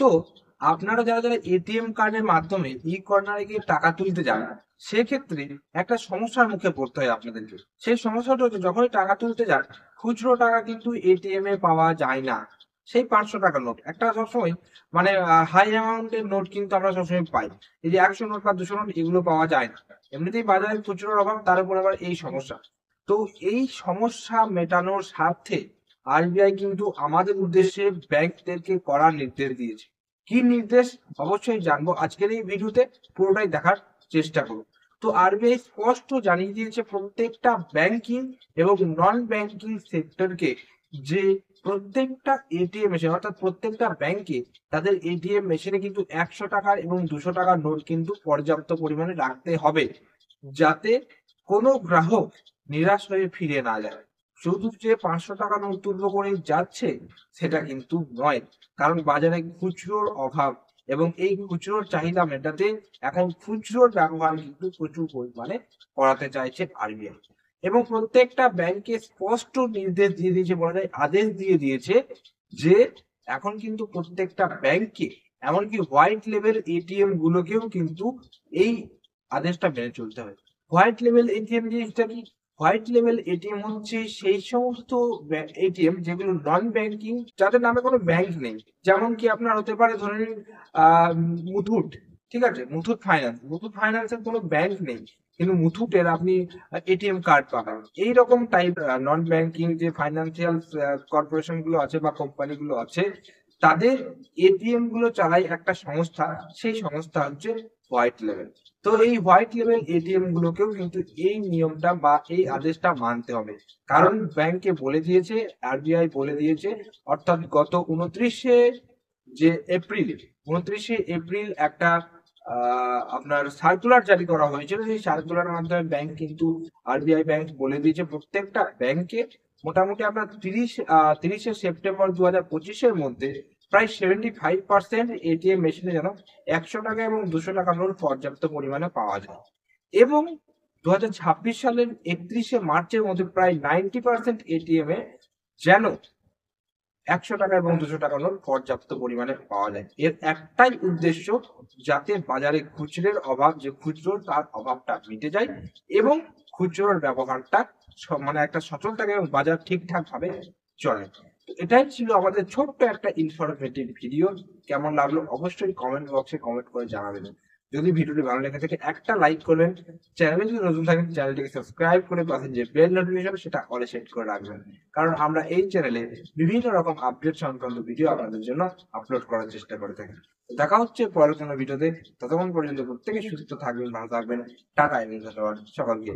তো আপনারা যারা যারা এটিএম কার্ডের মাধ্যমে কর্নারে গিয়ে টাকা তুলতে যান, সেক্ষেত্রে একটা সমস্যার মুখে পড়তে হয় আপনাদেরকে। সেই সমস্যাটা হচ্ছে, যখনই টাকা তুলতে যান, খুচরো টাকা কিন্তু এটিএম এ পাওয়া যায় না। সেই 500 টাকার নোট একটা সবসময়, মানে হাই অ্যামাউন্টের নোট কিন্তু আমরা সবসময় পাই। এই যে 100 নোট বা 200 নোট, এগুলো পাওয়া যায় না। এমনিতেই বাজারে খুচরোর অভাব, তার উপর আবার এই সমস্যা। তো এই সমস্যা মেটানোর স্বার্থে আরবিআই কিন্তু আমাদের উদ্দেশ্যে ব্যাংকদেরকে কড়া নির্দেশ দিয়েছে। কি নির্দেশ অবশ্যই জানবো আজকের এই ভিডিওতে, পুরোটাই দেখার চেষ্টা করুন। তো আরবিআই স্পষ্ট জানিয়ে দিয়েছে প্রত্যেকটা ব্যাংকিং এবং নন ব্যাংকিং সেক্টরকে, যে প্রত্যেকটা এটিএম মেশিন, অর্থাৎ প্রত্যেকটা ব্যাংকে তাদের এটিএম মেশিনে কিন্তু 100 টাকার এবং 200 টাকার নোট কিন্তু পর্যাপ্ত পরিমাণে রাখতে হবে, যাতে কোনো গ্রাহক নিরাশ হয়ে ফিরে না যায়। শুধু যে 500 টাকা নোট তুলবো করে যাচ্ছে, সেটা কিন্তু নয়। কারণ বাজারে খুচরোর অভাব, এবং এই খুচরোর চাহিদা মেটাতে এখন খুচরোর ব্যবহার কিন্তু প্রচুর পরিমাণে করাতে চাইছে আরবিআই। এবং প্রত্যেকটা ব্যাংকে স্পষ্ট নির্দেশ দিয়ে দিয়েছে, বলা যায় আদেশ দিয়ে দিয়েছে, যে এখন কিন্তু প্রত্যেকটা ব্যাংকে, এমনকি হোয়াইট লেভেল এটিএম গুলোকেও কিন্তু এই আদেশটা মেনে চলতে হবে। হোয়াইট লেভেল এটিএম জিনিসটা কি? হোয়াইট লেভেল এটিএম হচ্ছে সেই সমস্ত এটিএম যেগুলো নন ব্যাংকিং, যাদের নামে কোনো ব্যাংক নেই। যেমন কি আপনার হতে পারে, ধরে নিন আহ মুথুট, ঠিক আছে, মুথুট ফাইন্যান্স, মুথুট ফাইন্যান্সের কোনো ব্যাংক নেই, কিন্তু মুথুটের আপনি এটিএম কার্ড পাবেন। এইরকম টাইপ নন ব্যাংকিং যে ফাইন্যান্সিয়াল কর্পোরেশন গুলো আছে বা কোম্পানি গুলো আছে, তাদের এটিএম গুলো চালায় একটা সংস্থা, সেই সংস্থা হচ্ছে হোয়াইট লেভেল। তো এই হোয়াইট লেভেল এটিএম গুলোকেও কিন্তু এই নিয়মটা বা এই আদেশটা মানতে হবে। কারণ ব্যাংকে বলে দিয়েছে, আরবিআই বলে দিয়েছে, অর্থাৎ গত 29শে এপ্রিল একটা আপনার সার্কুলার জারি করা হয়েছিল। সেই সার্কুলার মাধ্যমে ব্যাংক কিন্তু, আরবিআই ব্যাংক বলে দিয়েছে প্রত্যেকটা ব্যাংকে মোটামুটি আপনার 30শে সেপ্টেম্বর 2025-এর মধ্যে প্রায় 75% এটিএম মেশিনে যেন 100 টাকা এবং 200 টাকার নোট পর্যাপ্ত পরিমাণে পাওয়া যায়। এবং 2026 সালের 31শে মার্চের মধ্যে প্রায় 90% এটিএম এ যেন 100 টাকা এবং 200 টাকার নোট পর্যাপ্ত পরিমাণে পাওয়া যায়। এর একটাই উদ্দেশ্য, যাতে বাজারে খুচরোর অভাব, যে খুচরো তার অভাবটা মিটে যায়, এবং খুচরোর ব্যবহারটা মানে একটা সচল থাকে এবং বাজার ঠিকঠাক ভাবে চলে। তো এটাই ছিল আমাদের ছোট্ট একটা ইনফরমেটিভ ভিডিও। কেমন লাগলো অবশ্যই কমেন্ট বক্সে কমেন্ট করে জানাবেন। যদি ভিডিওটি ভালো লেগে থাকে একটা লাইক করবেন। চ্যানেলে যদি নতুন থাকেন, চ্যানেলটিকে সাবস্ক্রাইব করে পাশে যে বেল নোটিফিকেশন, সেটা অলে সেট করে রাখবেন। কারণ আমরা এই চ্যানেলে বিভিন্ন রকম আপডেট সংক্রান্ত ভিডিও আপনাদের জন্য আপলোড করার চেষ্টা করে থাকি। দেখা হচ্ছে পরের কোনো ভিডিওতে। ততক্ষণ পর্যন্ত প্রত্যেকে সুস্থ থাকবেন, ভালো থাকবেন। টাটা এবং ধন্যবাদ সকলকে।